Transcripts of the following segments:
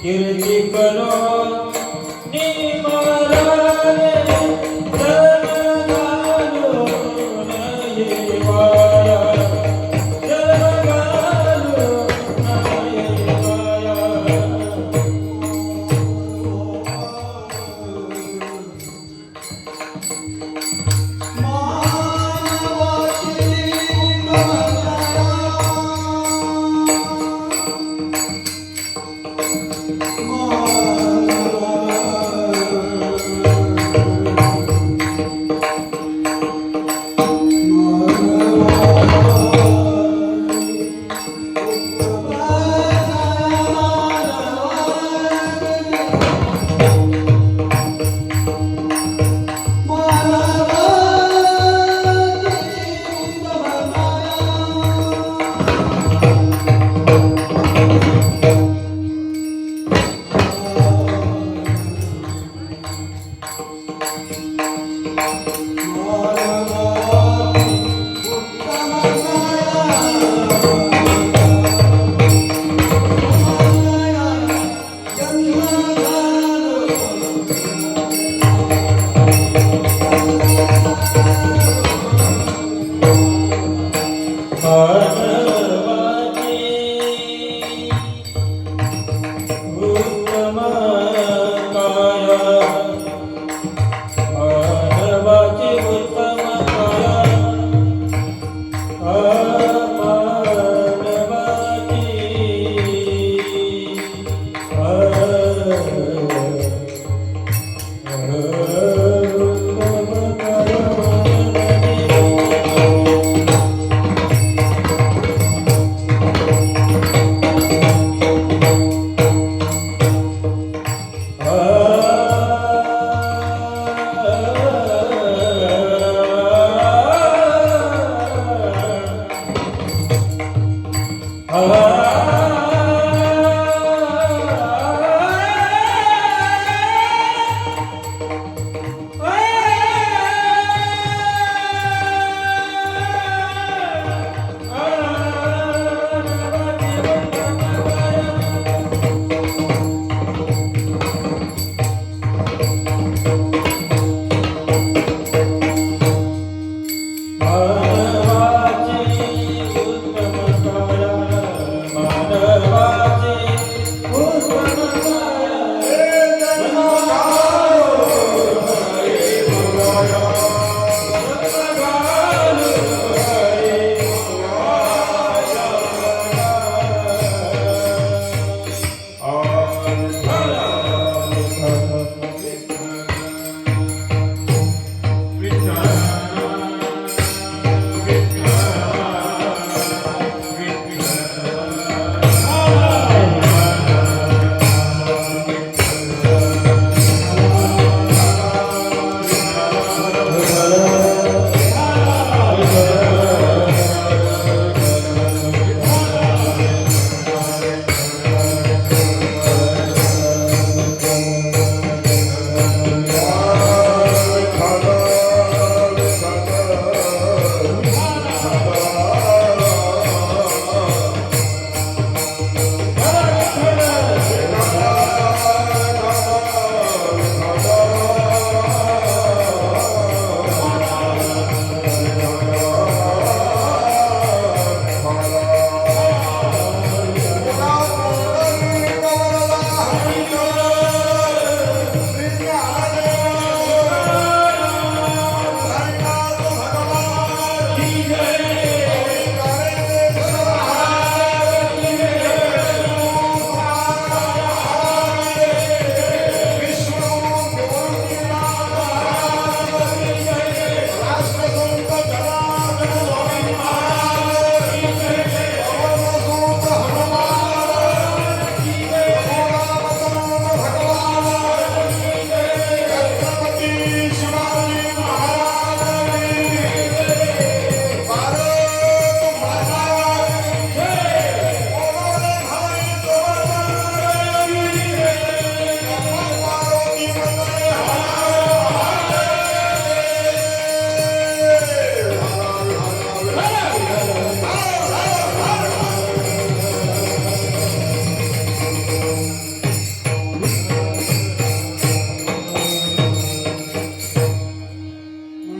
कीर्ति करो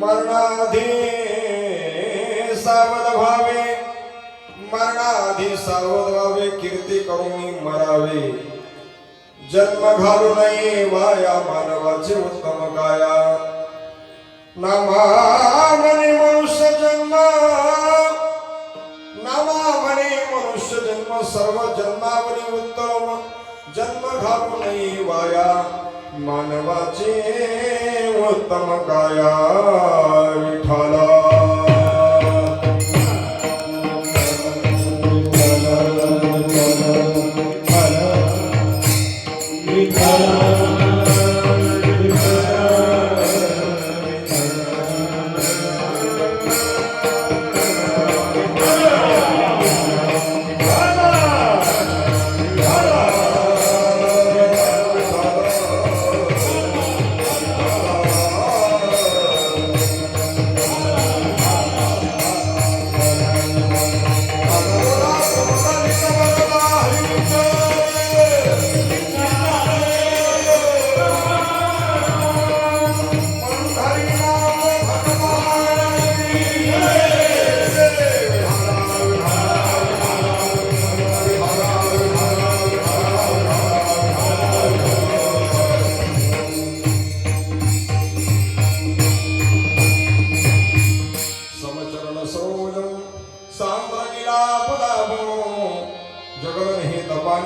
मरणाधी सावध व्हावे, मरणाधी सावध व्हावे, कीर्ती करून मरावे, जन्म घालू नये वाया मानवाचे उत्तम काया, नामामने मनुष्य जन्म, नामामने मनुष्य जन्म, सर्व जन्मावरी उत्तम, जन्म घालू नये वाया मानवाचे उत्तम काया, विठ्ठला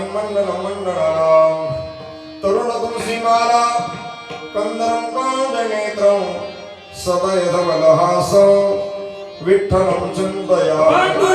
मंडल मंडलानां तरुण तुलसीमाला कंदरं काञ्चनेत्रं सदयधवलहासं विठ्ठलं चिन्तयामि।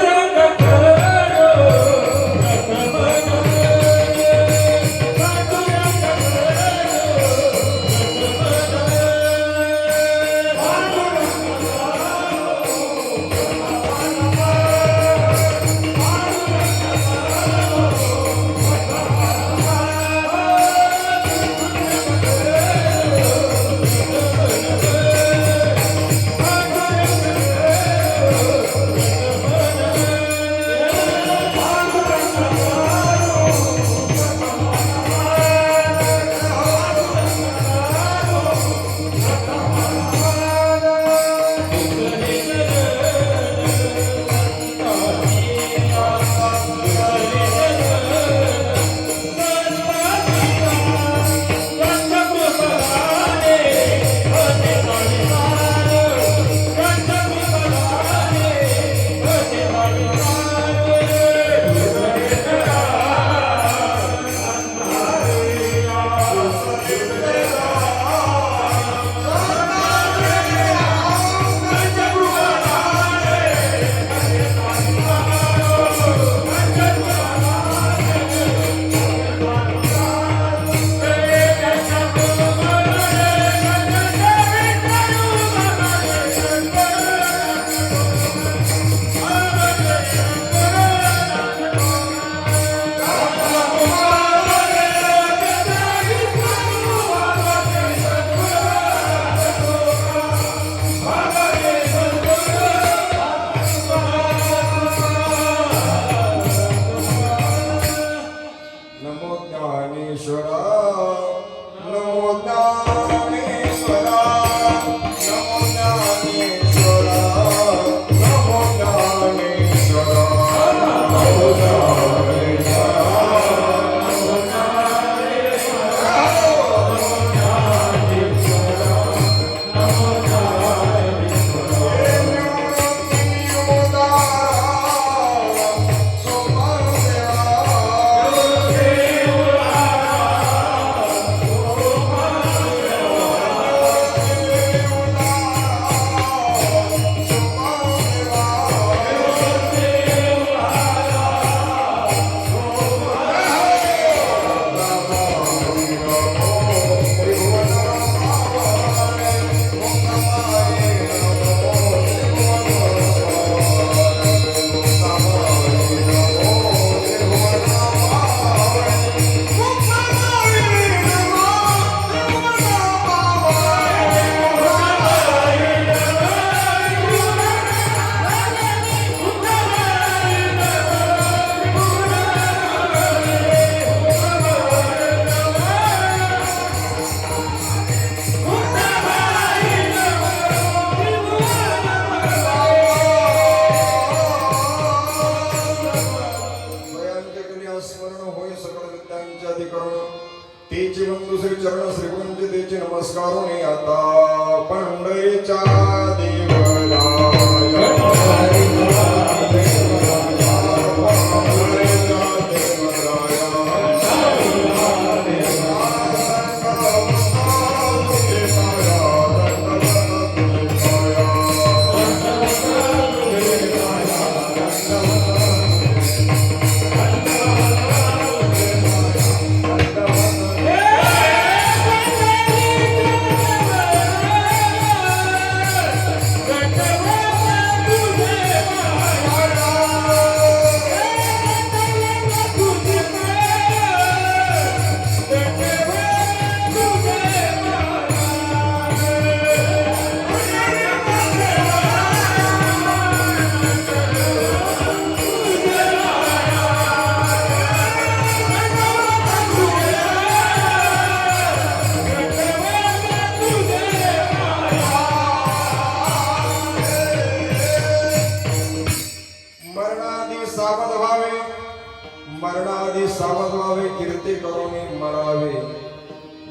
पंढरीच्या देवराया मरणादी सावध व्हावे कीर्ती करून मरावे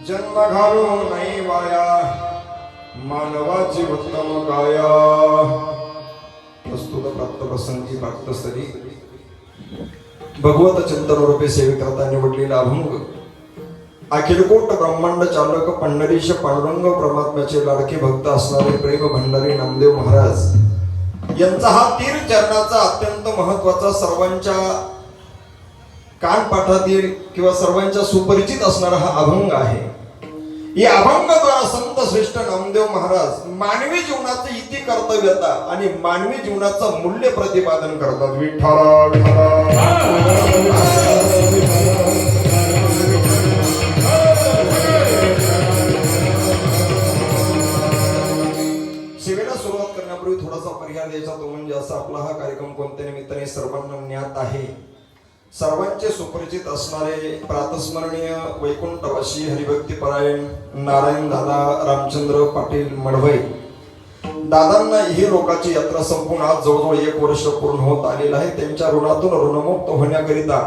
जन्म घालू नाही वाया मानवाची उत्तम काया प्रस्तुत प्राप्त प्रसंगी प्राप्त सरी भगवत चिंतन रूपे सेविकरता निवडलेला अभंग अखिलकोट ब्रह्मांड चालक पंढरीश पांडुरंग परमात्म्याचे लाडके भक्त असणारे प्रेम भंडारी नामदेव महाराज यांचा हा तीर चरणाचा अत्यंत महत्वाचा सर्वांच्या कानपाठातील किंवा सर्वांच्या सुपरिचित असणारा हा अभंग आहे. या अभंगाद्वारा संत श्रेष्ठ नामदेव महाराज मानवी जीवनाचे इति कर्तव्यता आणि मानवी जीवनाचं मूल्य प्रतिपादन करतात. विठ्ठला सेवेला सुरुवात करण्यापूर्वी थोडासा पर्याय द्यायचा तो म्हणजे असा आपला हा कार्यक्रम कोणत्या निमित्ताने सर्वांना ज्ञात आहे. सर्वांचे सुपरिचित असणारे प्रातस्मरणीय वैकुंठवासी हरिभक्तीपरायण नारायण दादा रामचंद्र पाटील मडवई दादांना ही लोकाची यात्रा संपून आज जवळजवळ 1 वर्ष पूर्ण होत आलेलं आहे. त्यांच्या ऋणातून ऋणमुक्त होण्याकरिता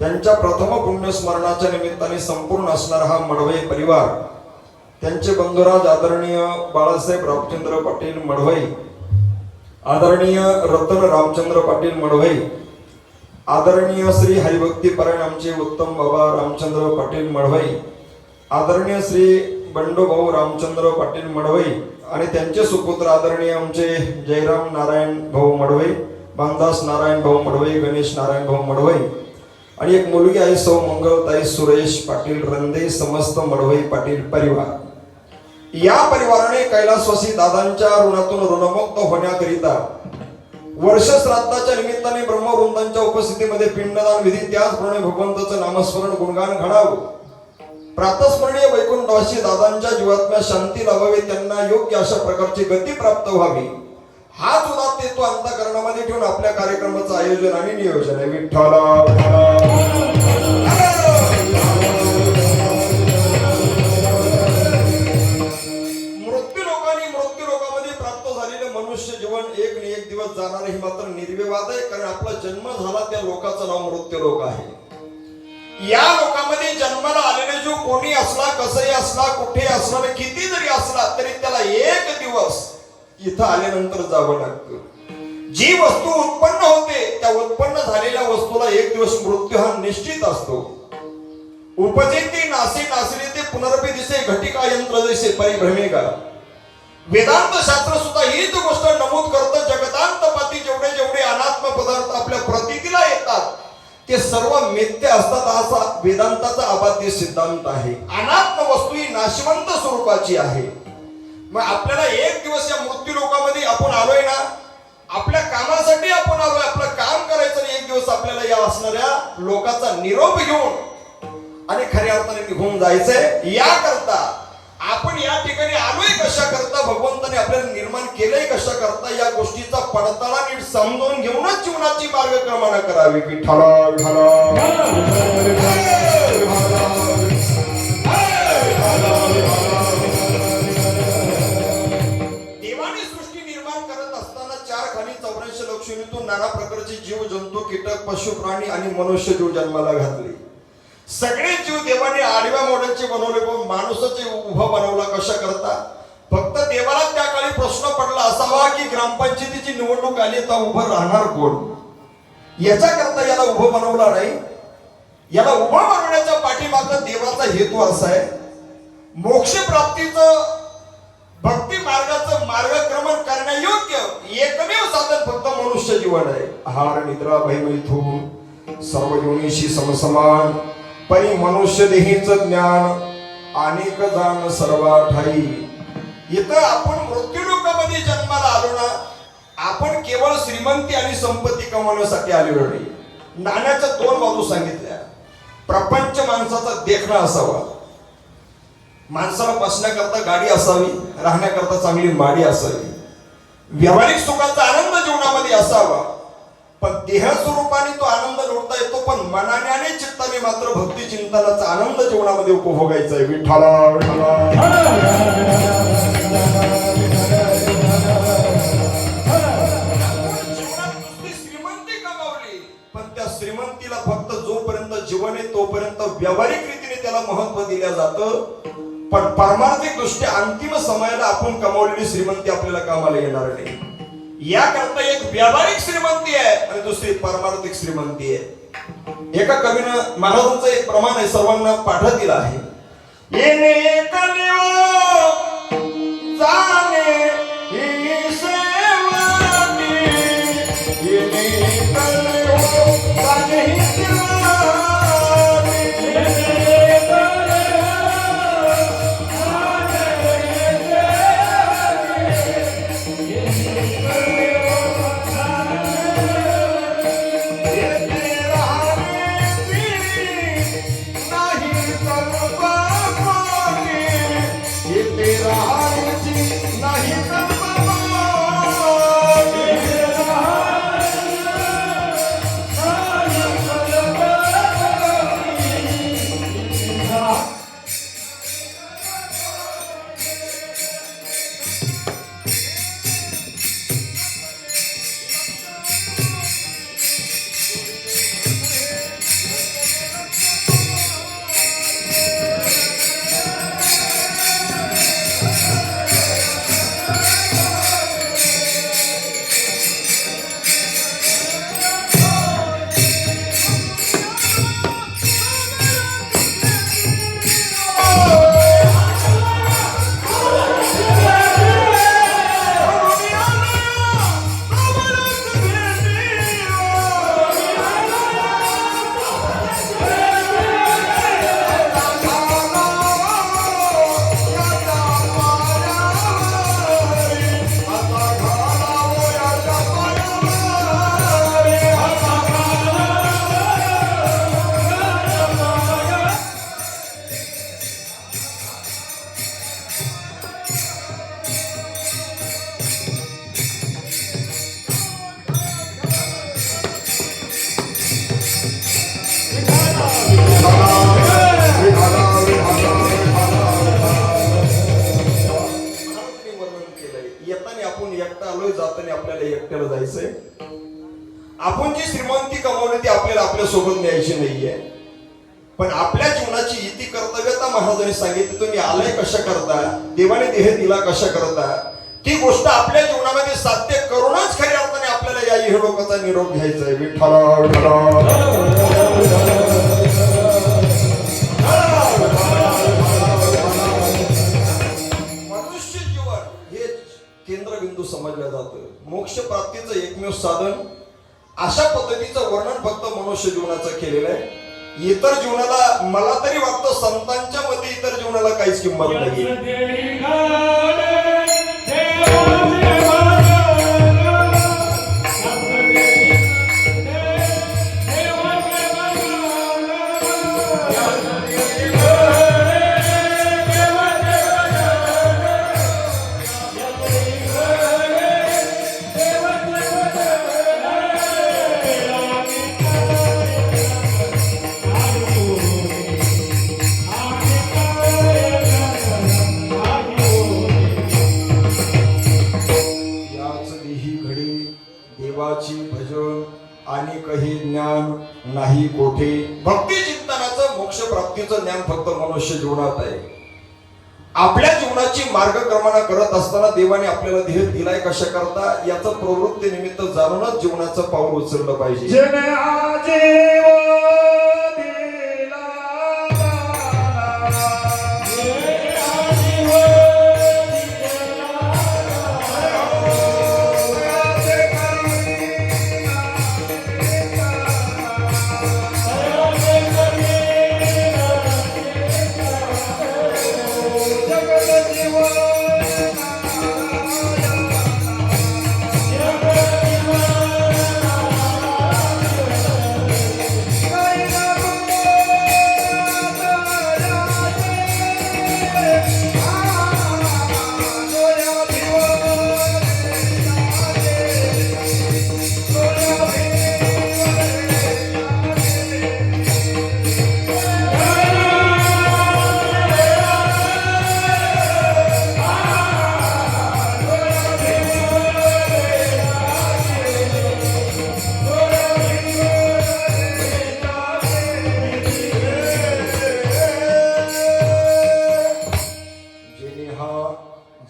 त्यांच्या प्रथम पुण्यस्मरणाच्या निमित्ताने संपूर्ण असणारा हा मडवई परिवार त्यांचे बंधुराज आदरणीय बाळासाहेब रामचंद्र पाटील मडवई आदरणीय रतन रामचंद्र पाटील मडवई आदरणीय श्री हरिभक्तीपरायण आमचे उत्तम बाबा रामचंद्र पाटील मडवई आदरणीय श्री बंडू भाऊ रामचंद्र पाटील मडवई आणि त्यांचे सुपुत्र आदरणीय आमचे जयराम नारायण भाऊ मडवई बांधास नारायण भाऊ मडवई गणेश नारायण भाऊ मडवई आणि एक मुलगी आहे सौ मंगलताई सुरेश पाटील रंदे समस्त मडवई पाटील परिवार. या परिवाराने कैलासवासी दादांच्या ऋणातून ऋणमुक्त होण्याकरिता वर्ष श्राद्धाच्या निमित्ताने ब्रह्मवृंदांच्या उपस्थितीमध्ये पिंडदान विधी त्याचप्रमाणे भगवंताचं नामस्मरण गुणगान घडावं. प्रातस्मरणीय वैकुंठवासी दादांच्या जीवात्म्या शांती लावावी त्यांना योग्य अशा प्रकारची गती प्राप्त व्हावी हा उदात्त अंतःकरणामध्ये ठेवून आपल्या कार्यक्रमाचं आयोजन आणि नियोजन आहे. विठ्ठला एक दिवस जाणार हे मात्र निर्विवाद आहे. कारण आपला जन्म झाला त्या लोकाचं नाव मृत्यू लोक आहे. या लोकांमध्ये जन्माला आलेले जो कोणी असला कसंही असला कुठे असला किती जरी असला तरी त्याला एक दिवस इथं आल्यानंतर जावं लागतं. जी वस्तू उत्पन्न होते त्या उत्पन्न झालेल्या वस्तूला एक दिवस मृत्यू हा निश्चित असतो. उपजेती नासी नासरी ते पुनरपी दिसे घटिका यंत्र जैसे परिभ्रमेगा. वेदांत शास्त्र सुद्धा हीच गोष्ट नमूद करतं. जगतांतपाती जेवढे जेवढे अनात्म पदार्थ आपल्या प्रतीला येतात ते सर्व मिथ्या असतात असा वेदांताचा अबाध्य सिद्धांत आहे. अनात्म वस्तू ही नाशवंत स्वरूपाची आहे. मग आपल्याला एक दिवस या मृत्यू लोकांमध्ये आपण आलोय ना आपल्या कामासाठी आपण आलोय आपलं काम करायचं आणि एक दिवस आपल्याला या असणाऱ्या लोकांचा निरोप घेऊन आणि खऱ्या अर्थाने निघून जायचंय. याकरता आपण या ठिकाणी आलोय कशा करता भगवंताने आपल्याला निर्माण केलंय कशा करता या गोष्टीचा पडताळा नीट समजून घेऊनच जीवनाची मार्गक्रमणा करावी. विठ्ठला देवाने सृष्टी निर्माण करत असताना 4 खाणी 84 लक्षणीतून नाना प्रकारचे जीव जंतू कीटक पशु प्राणी आणि मनुष्य जीव जन्माला घातले. सगळे जीव देवाने आडव्या मॉडेलचे बनवले पण माणसाचे उभा बनवला कशा करता. फक्त देवाला त्या काळी बोलला की ग्रामपंचायतीची निवडणूक आली तर उभं राहणार कोण, याच्याकरता याला उभं बनवला नाही. याला उभं बनवण्याच्या पाठीमागचा देवाचा हेतू असा आहे, मोक्ष प्राप्तीचं भक्ती मार्गाचं मार्गक्रमण करण्यायोग्य एकमेव साधन फक्त मनुष्य जीवन आहे. आहार निद्रा भयमैथून सर्व योनीशी समसमान, परी मनुष्य देहीचं ज्ञान अनेक जाण सर्वा ठाई. इथं आपण मृत्यूलोकामध्ये जन्माला आलो ना, आपण केवळ श्रीमंती आणि संपत्ती कमवण्यासाठी आलेलो नाही. नाण्याच्या दोन बाजू सांगितल्या. प्रपंच माणसाचा देखणा असावा, माणसाला बसण्याकरता गाडी असावी, राहण्याकरता चांगली माडी असावी, व्यावहारिक सुखाचा आनंद जीवनामध्ये असावा. पण देह स्वरूपाने तो आनंद लुटता येतो, पण मनाने आणि चित्ताने मात्र भक्ती चिंतनाचा आनंद जीवनामध्ये उपभोगायचा आहे. श्रीमंती कमावली, पण त्या श्रीमंतीला फक्त जोपर्यंत जीवन आहे तोपर्यंत व्यावहारिक रीतीने त्याला महत्व दिलं जातं. पण पारमार्थिक दृष्ट्या अंतिम समयाला आपण कमावलेली श्रीमंती आपल्याला कामाला येणार नाही. याकरता एक व्यावहारिक श्रीमंती आहे आणि दुसरी पारमार्थिक श्रीमंती आहे. एका कवीनं महाराजांचं एक प्रमाण आहे, सर्वांना पाठातील आहे. येणे कलियो जाणे ही सेवानी, येणे कलियो जाणे ही सेवानी. आपण जी श्रीमंती कमावली ती आपल्याला आपल्या सोबत न्यायची नाहीये. पण आपल्या जीवनाची इति कर्तव्यता महाराजांनी सांगितली. तुम्ही आलाय कशा करता, देवाने देह दिला कशा करता, ती गोष्ट आपल्या जीवनामध्ये साध्य करूनच खऱ्या अर्थाने आपल्याला या इहलोकाचा निरोप घ्यायचा आहे. मनुष्य जीवन हे केंद्रबिंदू समजलं जातं. मोक्ष प्राप्तीचं एकमेव साधन अशा पद्धतीचं वर्णन फक्त मनुष्य जीवनाचं केलेलं आहे. इतर जीवनाला मला तरी वाटतं संतांच्या मध्ये इतर जीवनाला काहीच किंमत नाही. भजन आणि काही ज्ञान नाही कोठे. भक्ती चिंतनाचं मोक्ष प्राप्तीचं ज्ञान फक्त मनुष्य जीवनात आहे. आपल्या जीवनाची मार्गक्रमणा करत असताना देवाने आपल्याला ध्येय दिलाय कशा करता याचं प्रवृत्ती निमित्त जाणूनच जीवनाचं पाऊल उचललं पाहिजे. जने आजीव दिला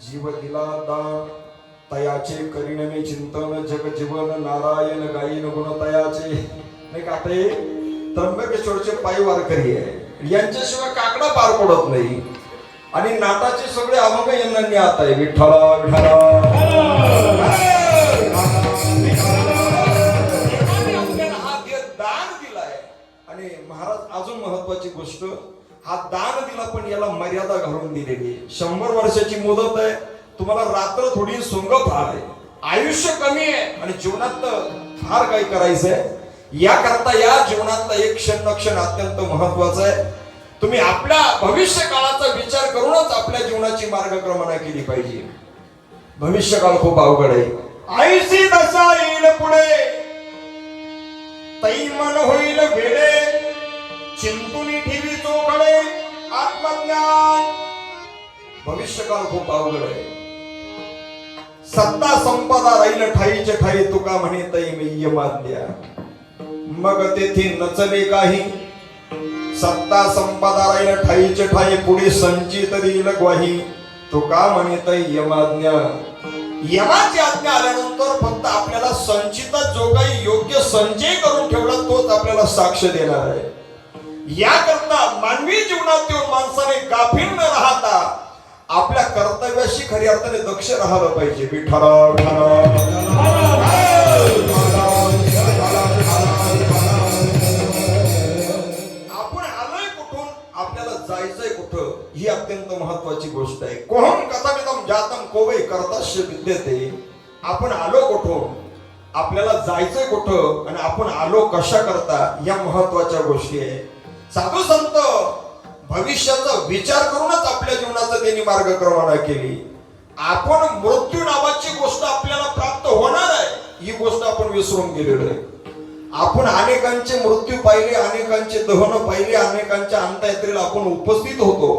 जीव दिला दान तयाचे करीन मी चिंतन जग जीवन नारायण गायीन गुण तयाचे. नाही का ते त्र्यंबकेश्वरचे पायी वारकरी आहे, यांच्याशिवाय काकडा पार पडत नाही आणि नाटाचे सगळे अभंग यांना ज्ञात आहे. विठ्ठला विठ्ठला हा दान दिलाय. आणि महाराज अजून महत्वाची गोष्ट, हा दान दिला पण याला मर्यादा घालून दिलेली आहे. 100 वर्षाची मुदत आहे, तुम्हाला रात्र थोडी सोंग फार आहे, आयुष्य कमी आहे आणि जीवनात फार काही करायचंय. याकरता या जीवनातला एक क्षण क्षण अत्यंत महत्वाचा आहे. तुम्ही आपल्या भविष्य काळाचा विचार करूनच आपल्या जीवनाची मार्गक्रमणा केली पाहिजे. भविष्यकाळ खूप अवघड आहे. आईची दशा येईल पुढे तै मन होईल वेडे चिंतुनी ठेवी चोखडे आत्मज्ञान. भविष्यकाळ खूप अवघड आहे. सत्ता संपदा राहील ठाईचे ठाई तुका म्हणे तै मेय मानल्या मग तेथे नचले काही. सत्ता संपदा राहील ठाईचे ठाई पुढे संचित देईल ग्वाही तुका म्हणे तै यमाज्ञा. यमाची आज्ञा आल्यानंतर फक्त आपल्याला संचित जो काही योग्य संचय करून ठेवला तोच आपल्याला साक्ष देणार आहे. याकरता मानवी जीवनात येऊन माणसाने गाफील न राहता आपल्या कर्तव्याशी खऱ्या अर्थाने दक्ष राहायला पाहिजे. विठ्ठला आपण आलोय कुठून, आपल्याला जायचंय कुठं, ही अत्यंत महत्वाची गोष्ट आहे. कोहम कथामिदम जातम कोवे कर्तस्य विद्यते. आपण आलो कुठून, आपल्याला जायचंय कुठं आणि आपण आलो कशा करता, या महत्वाच्या गोष्टी आहे. साधू संत भविष्याचा विचार करूनच आपल्या जीवनाचा त्यांनी मार्गक्रमणा केली. आपण मृत्यू नावाची गोष्ट आपल्याला प्राप्त होणार आहे ही गोष्ट आपण विसरून गेलेलो आहे. आपण अनेकांचे मृत्यू पाहिले, अनेकांचे दहन पाहिले, अनेकांच्या अंत्ययात्रेला आपण उपस्थित होतो,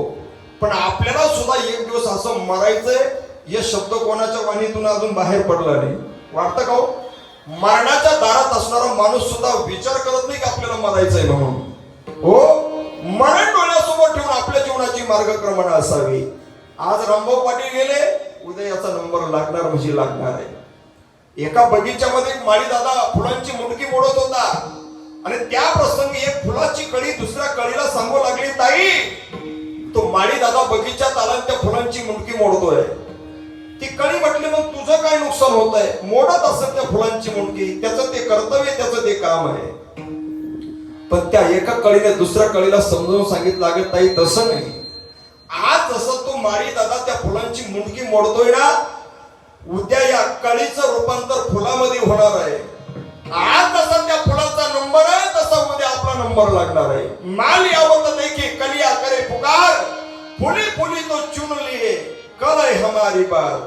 पण आपल्याला सुद्धा एक दिवस असं मरायचंय हे शब्द कोणाच्या वाणीतून अजून बाहेर पडला नाही. वाटतं का हो? मरणाच्या दारात असणारा माणूस सुद्धा विचार करत नाही की आपल्याला मरायचंय म्हणून. हो, मरण डोळ्यासमोर ठेवून आपल्या जीवनाची मार्गक्रमणा असावी. आज रामभाऊ पाटील गेले, उद्या याचा नंबर लागणार म्हणजे लागणार आहे. एका बगीच्यामध्ये एक माळी दादा फुलांची मुंडकी मोडत होता आणि त्या प्रसंगी एक फुलाची कळी दुसऱ्या कळीला सांगू लागली, ताई तो माळी दादा बगीच्यात आला आणि त्या फुलांची मुंडकी मोडतोय. ती कळी म्हटली, मग तुझं काय नुकसान होत आहे, मोडत असेल त्या फुलांची मुंडकी, त्याचं ते कर्तव्य, त्याचं ते काम आहे. पण त्या एका कळीने दुसऱ्या कळीला समजावून सांगितलं, अगं ताई तसं नाही, आज जसं तो माळी दादा त्या फुलांची मुंडकी मोडतोय ना, उद्या या कळीचं रूपांतर फुलामध्ये होणार आहे. आज जसा त्या फुलाचा नंबर आहे तसा उद्या आपला नंबर लागणार आहे. माल यावत नाही की कलिया करे पुकार, फुली फुली तो चुन लिए कल है हमारी बात.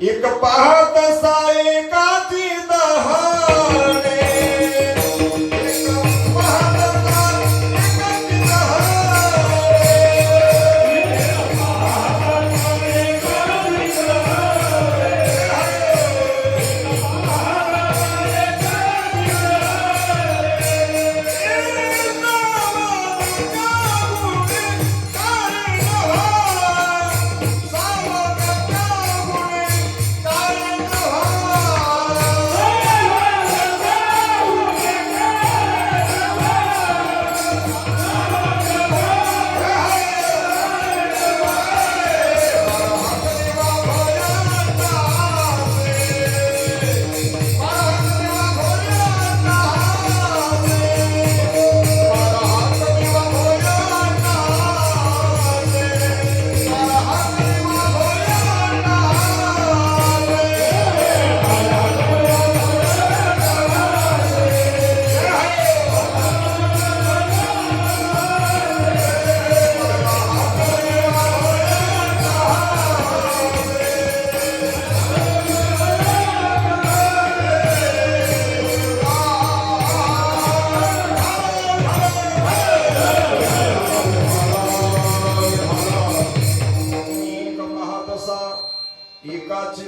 एक पाहत सा एकाची दहाने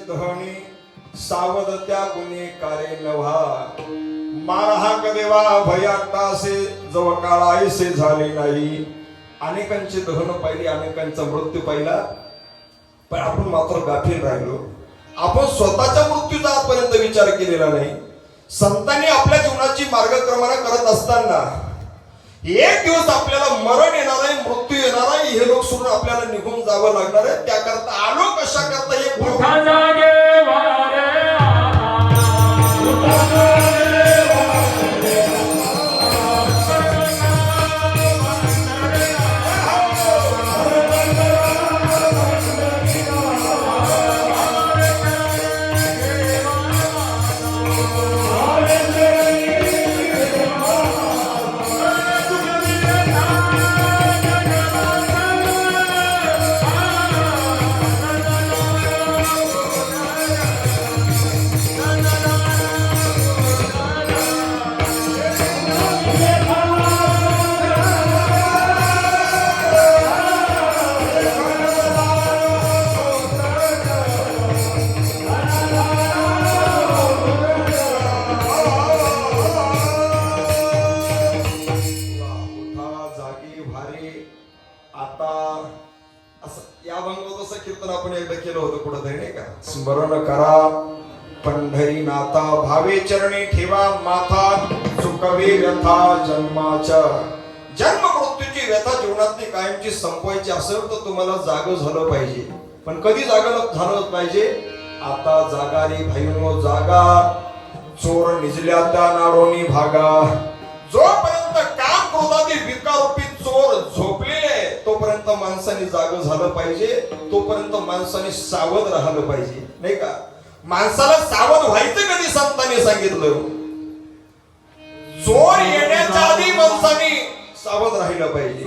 धहणी सावध त्या गुन्हेगारे नव्हा मारहाक देवा भयाटासे जव काळायसे झाले नाही. अनेकांचे दहन पाहिली, अनेकांचा मृत्यू पाहिला, पण आपण मात्र गाफील राहिलो. आपण स्वतःच्या मृत्यूचा आजपर्यंत विचार केलेला नाही. संतांनी आपल्या जीवनाची मार्गक्रमणा करत असताना एक दिवस आपल्याला मरण येणार आहे, मृत्यू येणार आहे, हे लोक सोडून आपल्याला निघून जावं लागणार आहे. त्याकरता आलो कशा करता हे स्मरण करा पंढरी नाथा भावे चरणी ठेवा माथा चुकवे व्यथा जन्माच्या. जन्म मृत्यूची व्यथा जीवनातली कायमची संपवायची असेल तर तुम्हाला जाग झालं पाहिजे. पण कधी जागं झालं पाहिजे? आता जागा रे भाईनो जागा, चोर निजल्या त्या नाडोनी भागा. जोपर्यंत काम क्रोधातील विकारूपी चोर झोपलेले तोपर्यंत माणसाने जाग झालं पाहिजे, तोपर्यंत माणसाने सावध राहिलं पाहिजे, नाही का? माणसाला सावध व्हायचं कधी संतांनी सांगितलं? चोर येण्याच्या आधी माणसाने सावध राहिलं पाहिजे.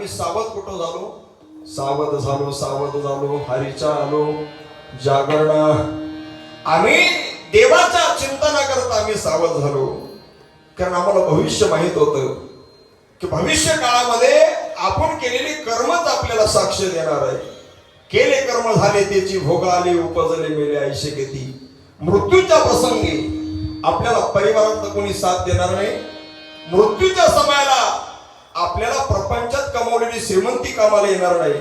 सावध झालो सावध झालो सावध झालो हरीचा आलो जागरण. आम्ही देवाच्या चिंतना करता आम्ही सावध झालो, कारण आम्हाला भविष्य माहित होतं की भविष्य काळामध्ये आपण केलेली कर्मच आपल्याला साक्ष देणार आहे. केले कर्म झाले त्याची भोग आले उपजले मेले ऐशे गती. मृत्यूच्या प्रसंगी आपल्याला परिवारात कोणी साथ देणार नाही. मृत्यूच्या समयाला आपल्याला प्रपंचात कमावलेली श्रीमंती कामाला येणार नाही.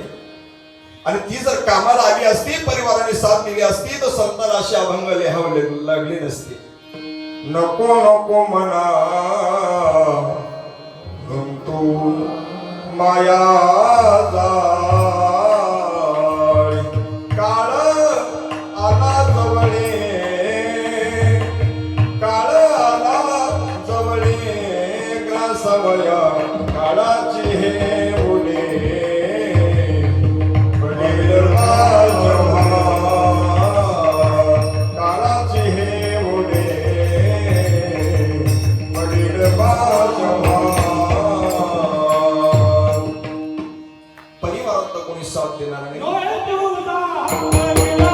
आणि ती जर कामाला आली असती, परिवाराने साथ दिली असती, तर संतांना अशी अभंग लिहावे लागली नसते. नको नको म्हणा तू माया जाळी, काळ आला जवळे, काळ आला जवळे, ग्रासवया काळाची हे उडे. परिवारात तर कोणी साथ देणार नाही. डोळे तुझा गेला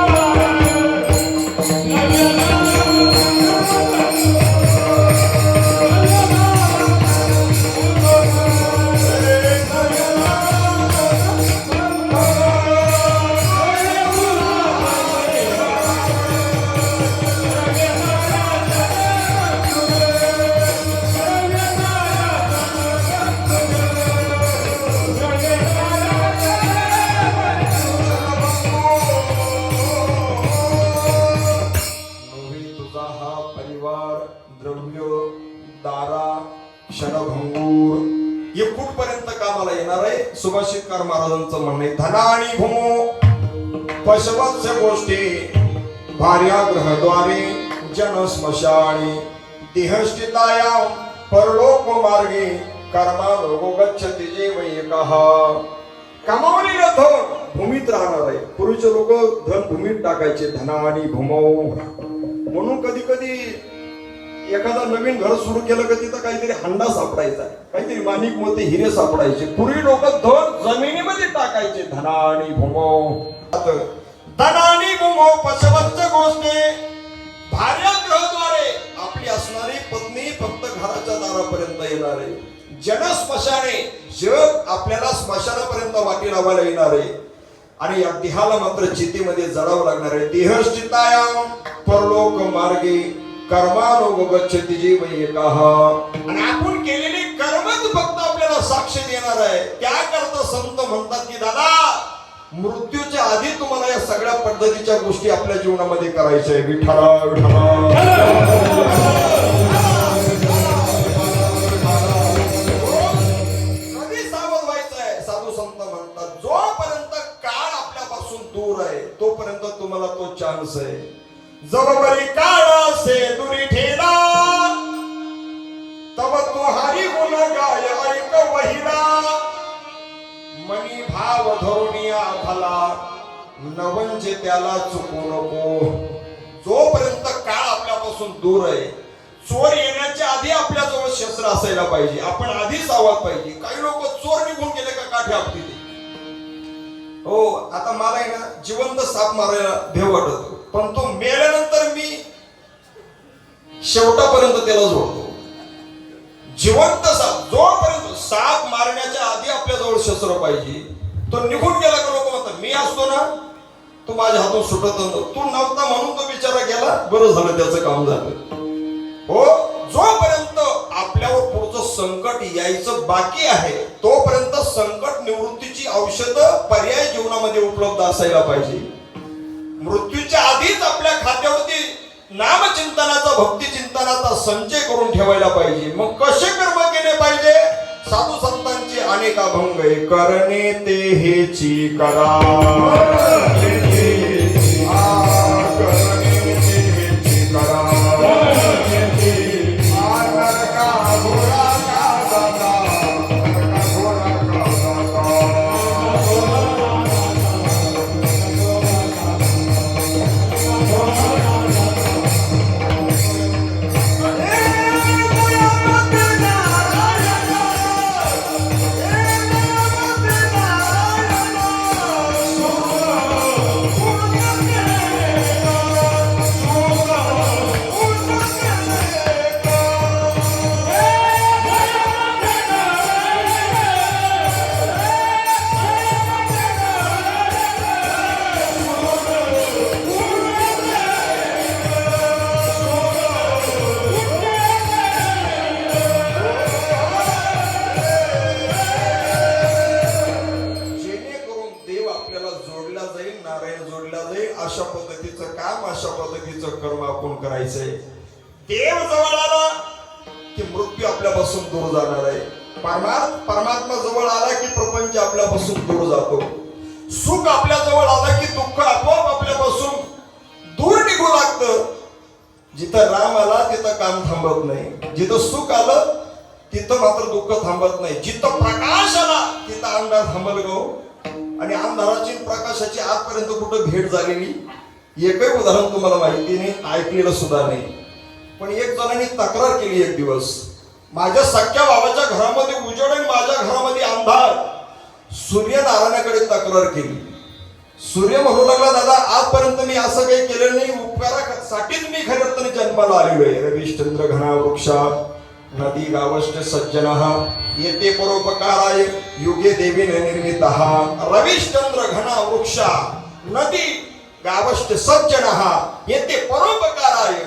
नव्हे तुझा हा परिवार द्रव्य दारा क्षणभंगूर हे कुठपर्यंत कामाला येणार आहे. सुभाषितकार महाराजांचं म्हणणं आहे, धना आणि भूमो पशवत्स गोष्टी भार्या ग्रहद्वारे जन स्मशानी देहस्थिताया परलोक मार्गे कर्मा लोगो गच्छति जेवैकः. कमावलेलं धन भूमीत राहणार आहे. पूर्वीचे लोक धन भूमीत टाकायचे, धना आणि भूमो. म्हणून कधी कधी एखादा नवीन घर सुरू केलं का तिथं काहीतरी हंडा सापडायचा, काहीतरी माणिक मोती हिरे सापडायचे. पूर्वी लोक धन जमिनीमध्ये टाकायचे, धना आणि भूमो. धना आणि भूमो पशवत्स गोष्टी भार्या ग्रहद्वारे आपली असणारी पत्नी फक्त घराच्या दारापर्यंत येणार आहे. जन स्मशाने जग आपल्याला स्मशानापर्यंत वाटी लावायला येणार आहे. आणि या देहाला मात्र चितेमध्ये जळावं लागणार आहे. देहस्थितायाम परलोक मार्गे कर्मानुग गच्छति जीवैकः. आणि आपण केलेली कर्मच फक्त आपल्याला साक्ष देणार आहे. त्याकरता संत म्हणतात की दादा, मृत्यूच्या आधी तुम्हाला या सगळ्या पद्धतीच्या गोष्टी आपल्या जीवनामध्ये करायच्या आहे. विठ्ठला कधी सावध व्हायचं आहे. साधू संत म्हणतात, जोपर्यंत काळ आपल्यापासून दूर आहे तोपर्यंत तुम्हाला तो चान्स आहे. जवळी काळ से दुरी ठेला तब तू हरी गुण गाय ऐक वहिला. मनी भाव धरुनिया भला नवंचे त्याला चुकू नको. जोपर्यंत काळ आपल्यापासून दूर आहे, चोर येण्याच्या आधी आपल्याजवळ शस्त्र असायला पाहिजे. आपण आधी सावध पाहिजे. काही लोक चोर निघून गेले का काठी आपली. हो, आता मला आहे ना जिवंत साप मारायला भेव वाटतो, पण तो मेल्यानंतर मी शेवटापर्यंत त्याला जोडतो. जिवंत साप जोपर्यंत, साप मारण्याच्या आधी आपल्याजवळ शस्त्र पाहिजे. तो निघून गेला का लोक म्हणतात मी असतो ना, तो माझ्या हातून सुटत नव्हता. तू नव्हता म्हणून तो बिचारा गेला, बरं झालं त्याचं काम झालं. हो, जोपर्यंत आपल्यावर पुढचं संकट यायचं बाकी आहे तोपर्यंत संकट निवृत्तीची औषधं पर्याय जीवनामध्ये उपलब्ध असायला पाहिजे. मृत्यूच्या आधीच आपल्या खात्यावरती नामचिंतनाचा भक्ती चिंतनाचा संचय करून ठेवायला पाहिजे. मग कसे कर्म केले पाहिजे. साधू संतांचे अनेक अभंग आहे. करणे ते हेची करा, करणे ते हेची करा. अशा पद्धतीचं काम, अशा पद्धतीचं कर्म आपण करायचंय. देव जवळ आला की मृत्यू आपल्यापासून दूर जाणार आहे. परमात्मा जवळ आला की प्रपंच आपल्यापासून दूर जातो. सुख आपल्या जवळ आला की दुःख आपोआप आपल्यापासून दूर निघू लागतं. जिथं राम आला तिथं काम थांबत नाही. जिथं सुख आलं तिथं मात्र दुःख थांबत नाही. जिथं प्रकाश आला तिथं अंधार थांबल गो. आणि अंधाराची प्रकाशाची आजपर्यंत कुठं भेट झालेली एकही उदाहरण तुम्हाला माहिती नाही, ऐकलेलं सुद्धा नाही. पण एक जणांनी तक्रार केली एक दिवस माझ्या सख्या बाबाच्या घरामध्ये उजेड आणि माझ्या घरामध्ये अंधार. सूर्यनारायणाकडे तक्रार केली. सूर्य म्हणू लागला, दादा आजपर्यंत मी असं काही केलेलं नाही, उपकारासाठीच मी खऱ्या अर्थाने जन्माला आलेलो आहे. रविश्चंद्र घना वृक्षा नदी गावश्च सज्जनः येते परोपकाराय युगे देवीने निर्मितः. रविश्चंद्र घना वृक्षा नदी गावश्च सज्जनः येते परोपकाराय.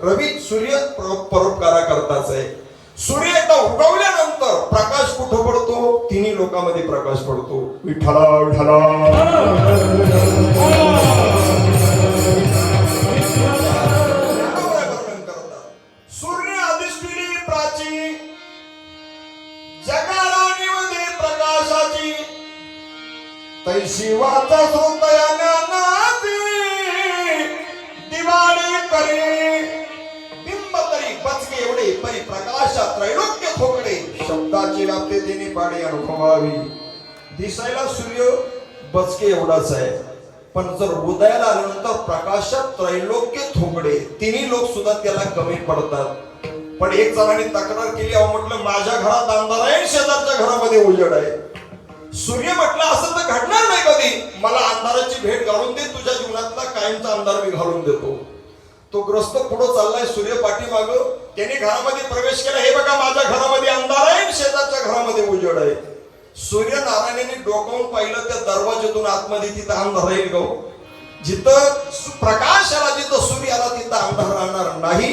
रवी सूर्य परोपकारा करताच आहे. सूर्य एकदा उगवल्यानंतर प्रकाश कुठं पडतो? तिन्ही लोकांमध्ये प्रकाश पडतो. विठ्ठला विठ्ठला. सूर्य अधिष्ठिनी प्राची जगाला निवदे प्रकाशाची तैशी वाचा श्रोतया ज्ञानाची दिवाळी करे बिंब तरी बचके एवढे परी प्रकाशा त्रैलोक्य थोकडे शब्दाची व्याप्ती तिने पाडे अनुभवावी. दिसायला सूर्य बचके एवढाच आहे, पण जर उदयाला आल्यानंतर प्रकाशात त्रैलोक्य थोकडे तिन्ही लोक सुद्धा त्याला कमी पडतात. पण एक जणांनी तक्रार केली, अहो म्हटलं माझ्या घरात अंधार आहे, शेजारच्या घरामध्ये उजेड आहे. सूर्य म्हटलं असं तर घडणार नाही कधी, मला अंधाराची भेट घालून दे, तुझ्या जीवनातला कायमचा अंधार मी घालून देतो. तो ग्रस्त पुढे चाललाय, सूर्य पाठीमाग. त्याने घरामध्ये प्रवेश केला, हे बघा माझ्या घरामध्ये अंधार आहे, शेजारच्या घरामध्ये उजेड आहे. सूर्यनारायणाने डोकावून पाहिलं, त्या दरवाजातून आतमध्ये तिथं अंधार राहील गो. जिथं प्रकाश आला, जिथं सूर्य आला तिथं अंधार राहणार नाही.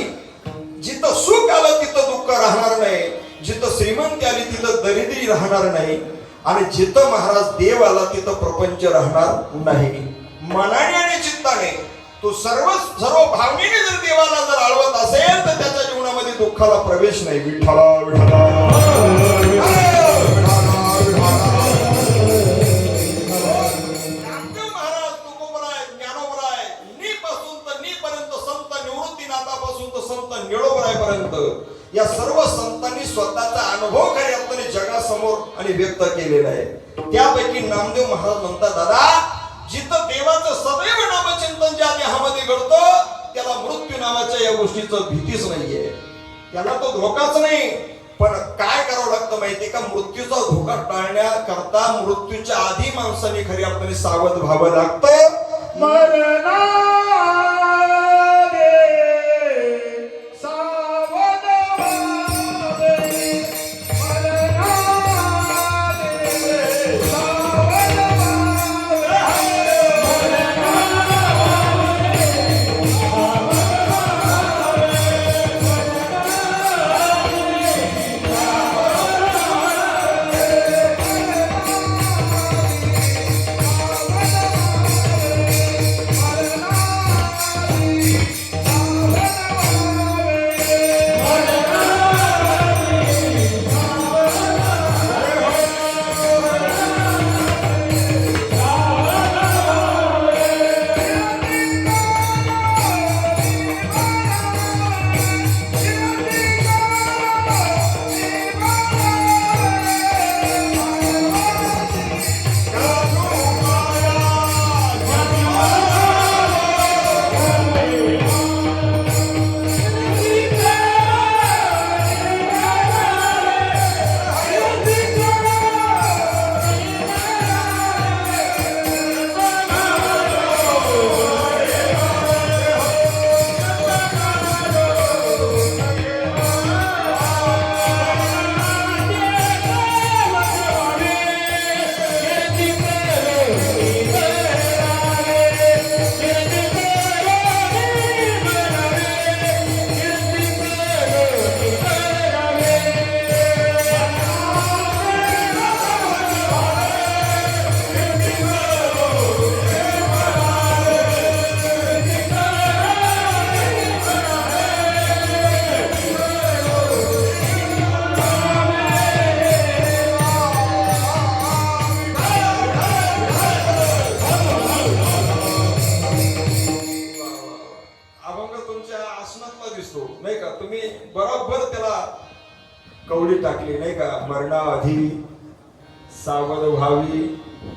जिथं सुख आलं तिथं दुःख राहणार नाही. जिथं श्रीमंती आली तिथं दरिद्री राहणार नाही. आणि जिथं महाराज देव आला तिथं प्रपंच राहणार नाही. मनाने आणि चित्ताने तो सर्व भावनेने जर देवाला जर आळवत असेल तर त्याच्या जीवनामध्ये दुःखाला प्रवेश नाही. विठ्ठला विठ्ठला. महाराज तुकोबराय ज्ञानोबराय नी पासून तर नी पर्यंत संत निवृत्तीनाथापासून तर संत निळोबरायपर्यंत या सर्व संतांनी स्वतःचा अनुभव खऱ्या अर्थाने जगासमोर आणि व्यक्त केलेला आहे. त्यापैकी नामदेव महाराज म्हणतात, दादा जिथं देवाचं सदैव नामचिंतन ज्या देहामध्ये घडतं त्याला मृत्यू नावाच्या या गोष्टीचं भीतीच नाहीये, त्याला तो धोकाच नाही. पण काय करावं लागतं माहितीये का? मृत्यूचा धोका टाळण्याकरता मृत्यूच्या आधी माणसाने खऱ्या अर्थाने सावध व्हावं लागतं. कवडी टाकली नाही का, मरणाआधी सावध व्हावी.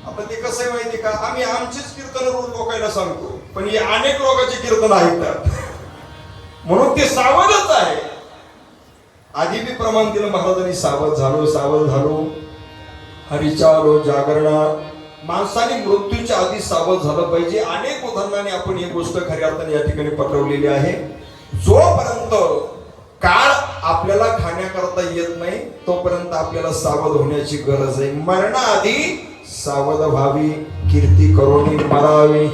आता ते कसं आहे माहिती का, आम्ही आमचीच कीर्तन लोकांना सांगतो, पण हे अनेक लोकांची कीर्तन ऐकतात म्हणून ते सावधच आहे. आधी बी प्रमाण दिलं महाराजांनी, सावध झालो हरीच्या आलो जागरणा. माणसाने मृत्यूच्या आधी सावध झालं पाहिजे. अनेक उदाहरणाने आपण ही गोष्ट खऱ्या अर्थाने या ठिकाणी पटवलेली आहे. जोपर्यंत काळ आपल्याला खाण्याकरता येत नाही तोपर्यंत आपल्याला सावध होण्याची गरज आहे. मरणाआधी सावध व्हावी, कीर्ती करून मरावी.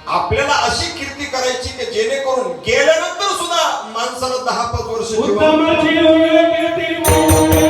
आपल्याला अशी कीर्ती करायची की जेणेकरून गेल्यानंतर सुद्धा माणसाला 10-5 वर्ष जीवन उत्तमाची योग्य कीर्ती मोडे.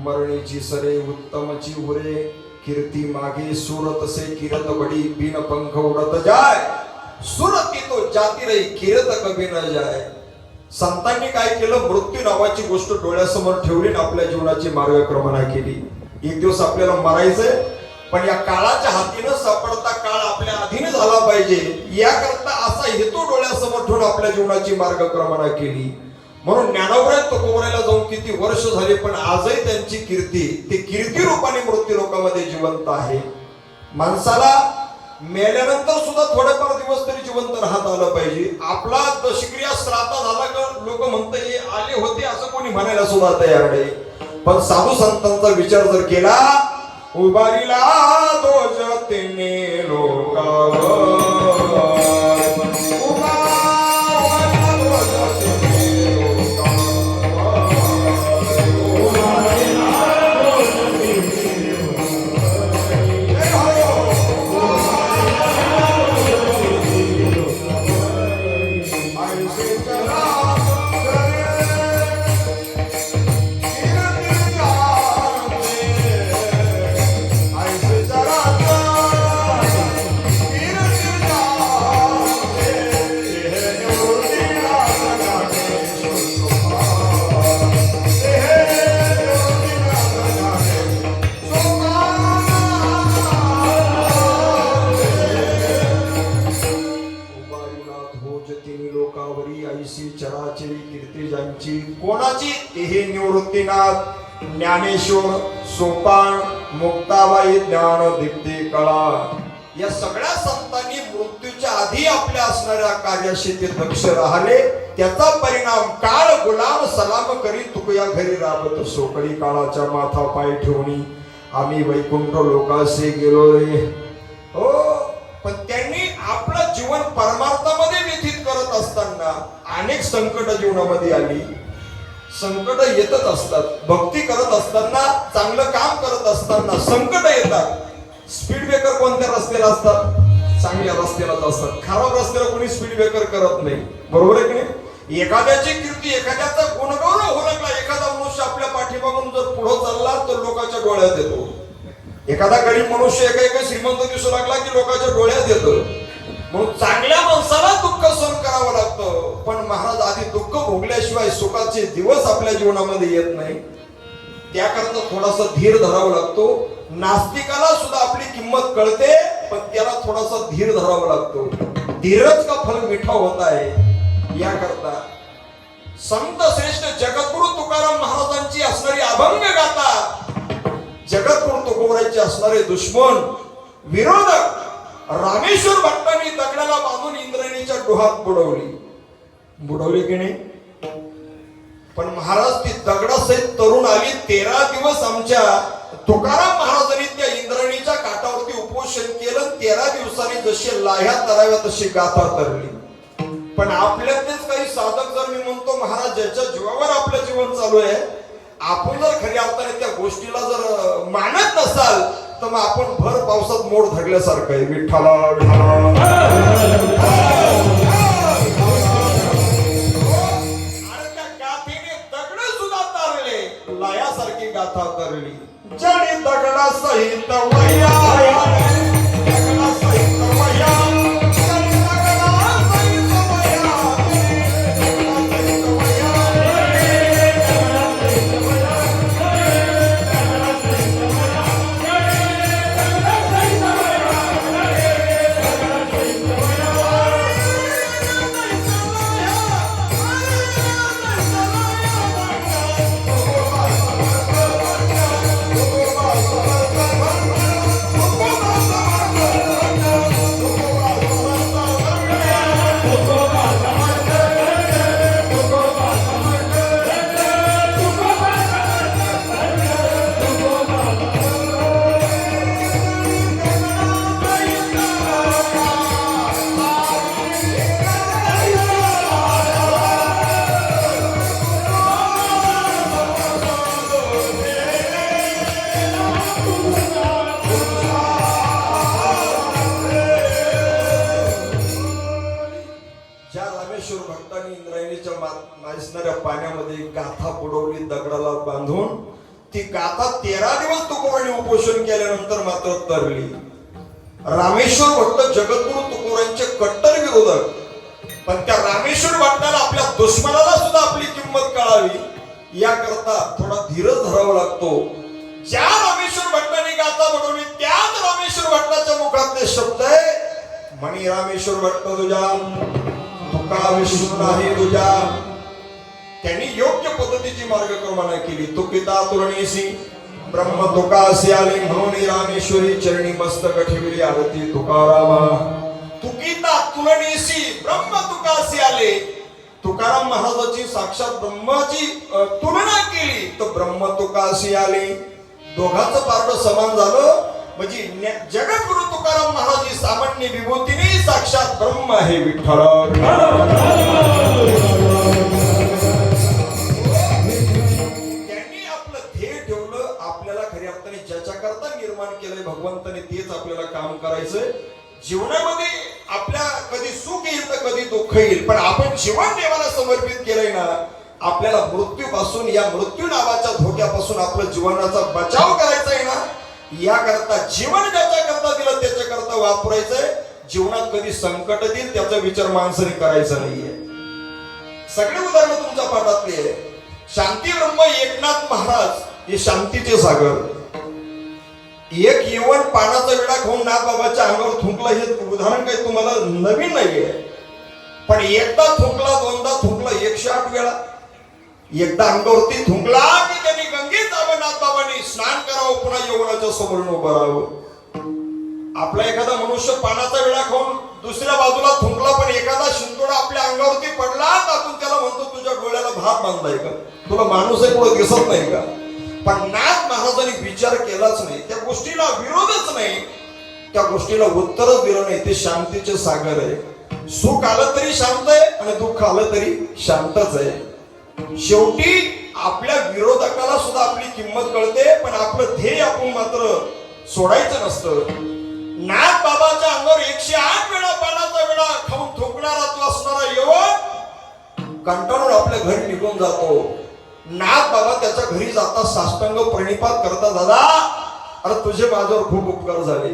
मरणीची सरे उत्तमची उरे, कीर्ती मागे सुर तसे किरत बडी, बिन पंख उडत जाय, सुरती तो जाती रही किरत कभी न जाय. संतांनी काय केलं, मृत्यू नावाची गोष्ट डोळ्यासमोर ठेवली आणि आपल्या जीवनाची मार्गक्रमणा केली. एक दिवस आपल्याला मरायचंय, पण या काळाच्या हातीनं सापडता काळ आपल्या अधीन झाला पाहिजे याकरता असा हेतू डोळ्यासमोर ठेवून आपल्या जीवनाची मार्गक्रमणा केली. म्हणून ज्ञानोबराय तुकोबरायला जाऊन किती वर्ष झाले, पण आजही त्यांची कीर्ती, ते कीर्ती रूपाने मृत्यू लोकांमध्ये जिवंत आहे. माणसाला मेल्यानंतर सुद्धा थोडेफार दिवस तरी जिवंत राहत आलं पाहिजे. आपला दशक्रिया श्राद्ध झाला का लोक म्हणतात हे आले होते असं कोणी म्हणायला सुद्धा तयार नाही. पण साधू संतांचा विचार जर केला, उभारीला दोजतेने लोकावर, कोणाची हे निवृत्तीनाथ ज्ञानेश्वर सोपान मुक्ताबाई ज्ञान दीप्ती कळा. या सगळ्या संतांनी मृत्यूच्या आधी आपल्या असणाऱ्या कार्याशी ते दक्ष राहिले. त्याचा परिणाम काळ गुलाम सलाम करी तुकया घरी राबत सोकडी, काळाच्या माथा पाय ठेवणी आम्ही वैकुंठ लोकासे गेलो रे. हो, पण त्यांनी आपलं जीवन परमार्थामध्ये व्यतीत करत असताना अनेक संकट जीवनामध्ये आली. संकट येतच असतात. भक्ती करत असताना, चांगलं काम करत असताना संकट येतात. स्पीड ब्रेकर कोणत्या रस्त्याला असतात? चांगल्या रस्त्यालाच असतात. खराब रस्त्याला कोणी स्पीड ब्रेकर करत नाही. बरोबर आहे की नाही? एखाद्याची कीर्ती, एखाद्याचा गुणगौरव होऊ लागला, एखादा मनुष्य आपल्या पाठीमागून जर पुढे चालला तर लोकांच्या डोळ्यात येतो. एखादा गरीब मनुष्य एका श्रीमंत दिसू लागला की लोकांच्या डोळ्यात येतो. म्हणून चांगल्या माणसाला दुःख सहन करावं लागतं. पण महाराज आधी दुःख भोगल्याशिवाय सुखाचे दिवस आपल्या जीवनामध्ये येत नाही. त्याकरता थोडासा धीर धरावा लागतो. नास्तिकाला सुद्धा आपली किंमत कळते, पण त्याला थोडासा धीर धरावा लागतो. धीरज का फल मिठा होता है. याकरता संत श्रेष्ठ जगद्गुरु तुकाराम महाराजांची असणारी अभंग गाथा, जगद्गुरु तुकोबरायचे असणारे दुश्मन विरोधक रामेश्वर भट्टांनी दगडाला बांधून इंद्रायणीच्या डोहात बुडवली की नाही. पण महाराज ती दगडासहित तरुण आली. 13 दिवस आमच्या तुकाराम महाराजांनी त्या इंद्रायणीच्या काठावरती उपोषण केलं. 13 दिवसांनी जशी लाह्या तराव्या तशी गाथा तरली. पण आपल्यातलेच काही साधक जर मी म्हणतो महाराज ज्याच्या जीवावर आपलं जीवन चालू आहे, आपण जर खऱ्या अर्थाने त्या गोष्टीला जर मानत नसाल तर मग आपण भर पावसात मोड धरल्यासारखं आहे. विठ्ठला आणि त्या गाथेने दगड सुद्धा तारले, लायासारखी गाथा तरली जडी दगडा सहित वया दगडा सहित वया जडी दगडा सहित वया दगडा सहित वया ज्या रामेश्वर भक्तांनी इंद्रायणीच्या मासणाऱ्या पाण्यामध्ये गाथा बुडवली दगडाला बांधून ती गाथा 13 दिवस तुकोबांनी उपोषण केल्यानंतर मात्र तरली. रामेश्वर भक्त जगद्गुरु तुकोबांचे कट्टर विरोधक, पण त्या रामेश्वर भक्ताला आपल्या दुश्मनाला सुद्धा आपली किंमत कळावी याकरता थोडा धीरच धरावा लागतो. ज्या रामेश्वर भक्तांनी गाथा बुडवली त्याच रामेश्वर भक्ताच्या मुखातले शब्द आहे, म्हणी रामेश्वर भक्त तुझ्या तुका विष्णू नाही तुझ्या. त्यांनी योग्य पद्धतीची मार्गक्रमणा केली. तुकिता तुरणीसी ब्रह्म तुका असे आले म्हणून रामेश्वरी चरणी मस्तक ठेवली आरती तुकारामा. तुकिता तुरणीसी ब्रह्म तुका असे आले. तुकाराम महाराजाची साक्षात ब्रह्माची तुलना केली तर ब्रह्म तुका असे आले. दोघांचं पारड समान झालं. म्हणजे जगद्गुरु तुकाराम महाराज सामान्य विभूतीने साक्षात ब्रह्म आहे विठ्ठल. त्यांनी आपलं ध्येय ठेवलं. आपल्याला खऱ्या अर्थाने ज्याच्या करता निर्माण केलंय भगवंताने तेच आपल्याला काम करायचंय. जीवनामध्ये आपल्या कधी सुख येईल तर कधी दुःख येईल, पण आपण जीवन देवाला समर्पित केलंय ना, आपल्याला मृत्यूपासून या मृत्यू नावाच्या धोक्यापासून आपल्या जीवनाचा बचाव करायचा आहे ना, याकरता जीवन ज्याच्या करता दिलं त्याच्या करता वापरायचंय. जीवनात कधी संकट येईल त्याचा विचार माणसाने करायचा नाहीये. सगळे उदाहरण तुमच्या पाठातले आहे. शांती ब्रह्म एकनाथ महाराज हे शांतीचे सागर. एक येवण पानाचा विडा खाऊन नाथबाबाच्या अंगावर थुंकला हे उदाहरण काही तुम्हाला नवीन नाहीये, पण एकदा थुंकला, दोनदा थुंकला, 108 वेळा. एकदा अंगावरती थुंकला की त्यांनी गंगेत जावं, नाथबाबांनी स्नान करावं, पुन्हा यवनाच्या समोर उभं राहावं. आपला एखादा मनुष्य पानाचा विडा खाऊन दुसऱ्या बाजूला थुंकला, पण एखादा शिंतोडा आपल्या अंगावरती पडला तर आपण त्याला म्हणतो तुझ्या डोळ्याला भात बांधलाय का, तुला माणूस आहे पुढे दिसत नाही का. पण नाथ महाराजांनी विचार केलाच नाही, त्या गोष्टीला विरोधच नाही, त्या गोष्टीला उत्तरच दिलं नाही. ते शांतीचे सागर आहे. सुख आलं तरी शांत आहे आणि दुःख आलं तरी शांतच आहे. शेवटी आपल्या विरोधकाला सुद्धा आपली किंमत कळते, पण आपलं ध्येय आपण मात्र सोडायचं नसतं. नाथ बाबाच्या अंगावर 108 वेळा पानाचा विडा खाऊन थुंकणारा तो असणारा यवन कंटाळून आपल्या घरी निघून जातो. नाथ बाबा त्याच्या घरी जाता साष्टांग प्रणिपात करता, दादा अरे तुझे माझ्यावर खूप उपकार झाले.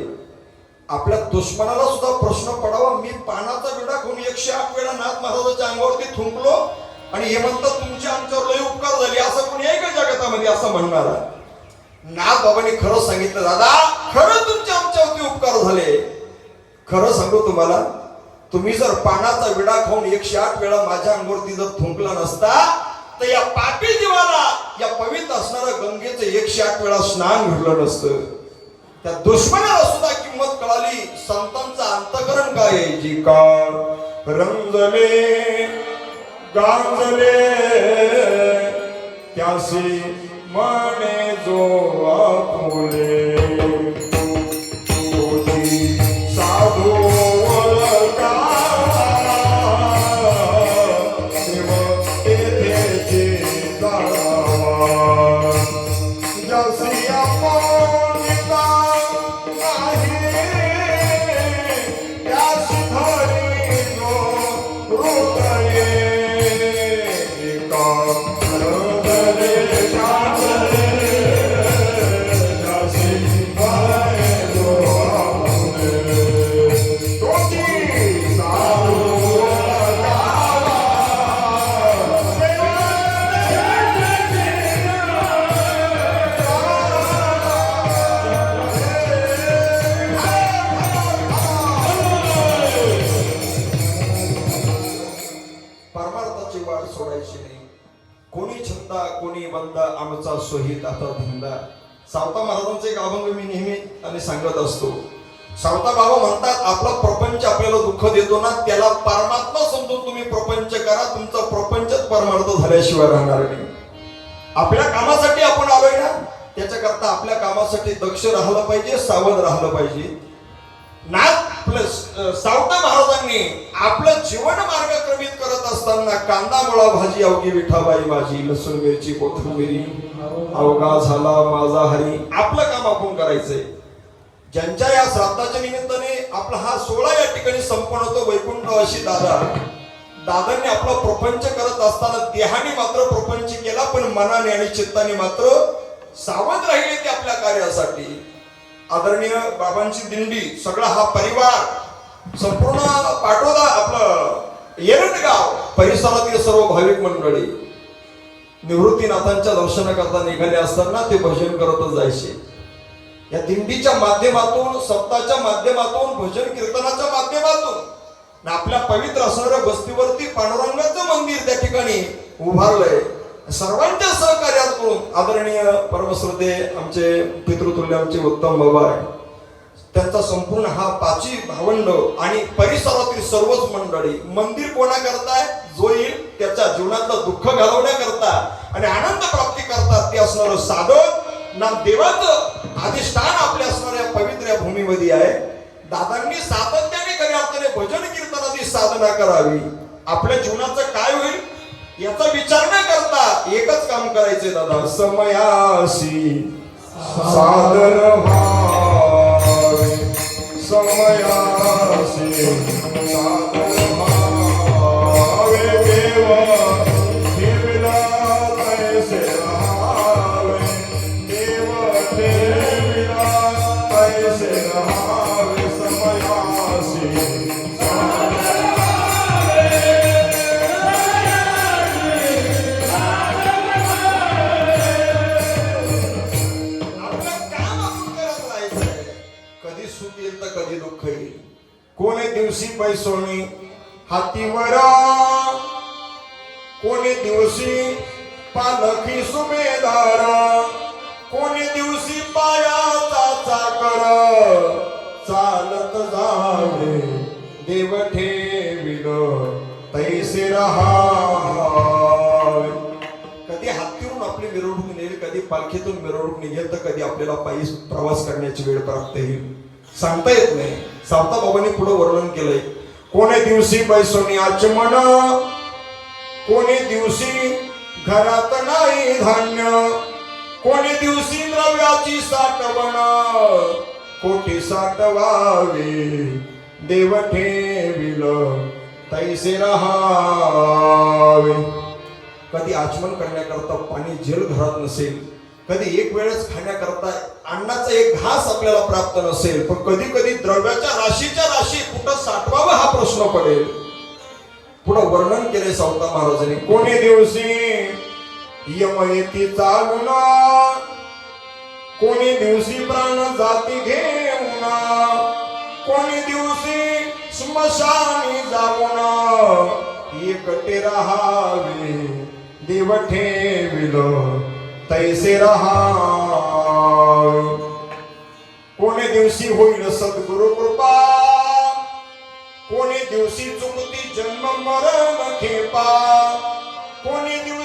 आपल्या दुश्मनाला सुद्धा प्रश्न पडावा, मी पानाचा विडा खाऊन 108 वेळा नाथ महाराजाच्या अंगावरती थुंकलो आणि हे म्हणतात तुमचे आमच्यावर लय उपकार झाले, असं कोणी आहे का जगतामध्ये असं म्हणणारा. नाथ बाबांनी खरं सांगितलं, दादा खरं तुमचे आमच्यावरती उपकार झाले. खरं सांगू तुम्हाला, तुम्ही जर पानाचा विडा खाऊन 108 वेळा माझ्या अंगावरती जर थुंकला नसता तर या पापी जीवाला या पवित्र असणाऱ्या गंगेचं 108 वेळा स्नान घडलं नसतं. त्या दुश्मनाला सुद्धा किंमत कळाली. संतांचं अंतकरण काय आहे, जी का रंजले गांजले त्यासी मने जो आपुले साधू बंद आमचा सोहित आता धंदा. सावता महाराजांचे एक अभंग मी नेहमी आणि सांगत असतो. सावता बाबा म्हणतात, आपला प्रपंच आपल्याला दुःख देतो ना, त्याला परमात्मा समजून तुम्ही प्रपंच करा, तुमचा प्रपंचच परमार्थ झाल्याशिवाय राहणार नाही. आपल्या कामासाठी आपण आलोय ना, त्याच्याकरता आपल्या कामासाठी दक्ष राहिलं पाहिजे, सावध राहिलं पाहिजे. सावता महाराजांनी आपलं जीवन मार्गक्रमित करत असताना कांदा मुळा भाजी अवघी विठाबाई माझी, लसूण मिरची कोथिंबिरी अवघा झाला माझा हरी. आपलं काम आपण करायचंय. ज्यांच्या या श्राद्धाच्या निमित्ताने आपला हा सोहळा या ठिकाणी संपन्न होतो, वैकुंठवासी दादांनी आपला प्रपंच करत असताना देहाने मात्र प्रपंच केला, पण मनाने आणि चित्ताने मात्र सावध राहिले ते आपल्या कार्यासाठी. आदरणीय बाबांची दिंडी, सगळा हा परिवार, संपूर्ण पाटोदा, आपलं येरटगाव परिसरातील सर्व भाविक मंडळी निवृत्तीनाथांच्या दर्शनाकरता निघाले असताना ते भजन करतच जायचे. या दिंडीच्या माध्यमातून, सप्ताच्या माध्यमातून, भजन कीर्तनाच्या माध्यमातून आपल्या पवित्र असणाऱ्या बस्तीवरती पांडुरंगाचं मंदिर त्या ठिकाणी उभारलंय. सर्वांच्या सहकार्यातून आदरणीय परमश्रद्धे आमचे पितृतुल्य आमचे उत्तम बाबा आहे, त्यांचा संपूर्ण हा पाची भावंड आणि परिसरातील सर्वच मंडळी. मंदिर कोणा करताय? जो येईल त्याच्या जीवनातलं दुःख घालवण्याकरता आणि आनंद प्राप्ती करतात ते असणारं साधक ना देवाचं अधिष्ठान आपल्या असणाऱ्या पवित्र या भूमीमध्ये आहे. दादांनी सातत्याने खऱ्या अर्थाने भजन कीर्तनाची साधना करावी. आपल्या जीवनाचं काय होईल याचा विचार न करता एकच काम करायचे दादा, समयासी साधन व्हावे, समयासी साधन व्हावे, देव ठेविला तैसे राहावे, देव ठेविला तैसे राहावे, समयासी कधी दुःख येईल. कोणे दिवशी पैसोणी हातीवर, कोणे दिवशी पालखी सुभेदार, कोणे दिवशी पायाचा चाकर, चालत जावे देव ठेविल तैसे राहावे. कधी हत्तीवरून आपली मिरवणूक नेईल, कधी पालखीतून मिरवणूक निघेल, तर कधी आपल्याला पायी प्रवास करण्याची वेळ प्राप्त येईल, सांगता येत नाही. सावता बाबांनी पुढे वर्णन केलंय. कोणे दिवशी बैसोनी आचमन, कोणे दिवशी घरात नाही धान्य, कोणे दिवशी द्रव्याची साठवण, कोठी साठवावे देव ठेविल तैसे राहावे. कधी आचमन करण्याकरता पाणी जेल घरात नसेल, कधी एक वेळच खाण्याकरता अन्नाचा एक घास आपल्याला प्राप्त नसेल, पण कधी कधी द्रव्याच्या राशीच्या राशी कुठं साठवावं हा प्रश्न पडेल. पुढं वर्णन केले सावता महाराजांनी. कोणी दिवशी यम येती चालून, कोणी दिवशी प्राण जाती घेऊन, कोणी दिवशी स्मशानी जाऊन, एकटे राहावे देव ठेविल तैसे राहावे. कोणे दिवशी होईल सद्गुरु कृपा, कोणे दिवशी चुकती जन्म मरण खेपा, कोणी दिवशी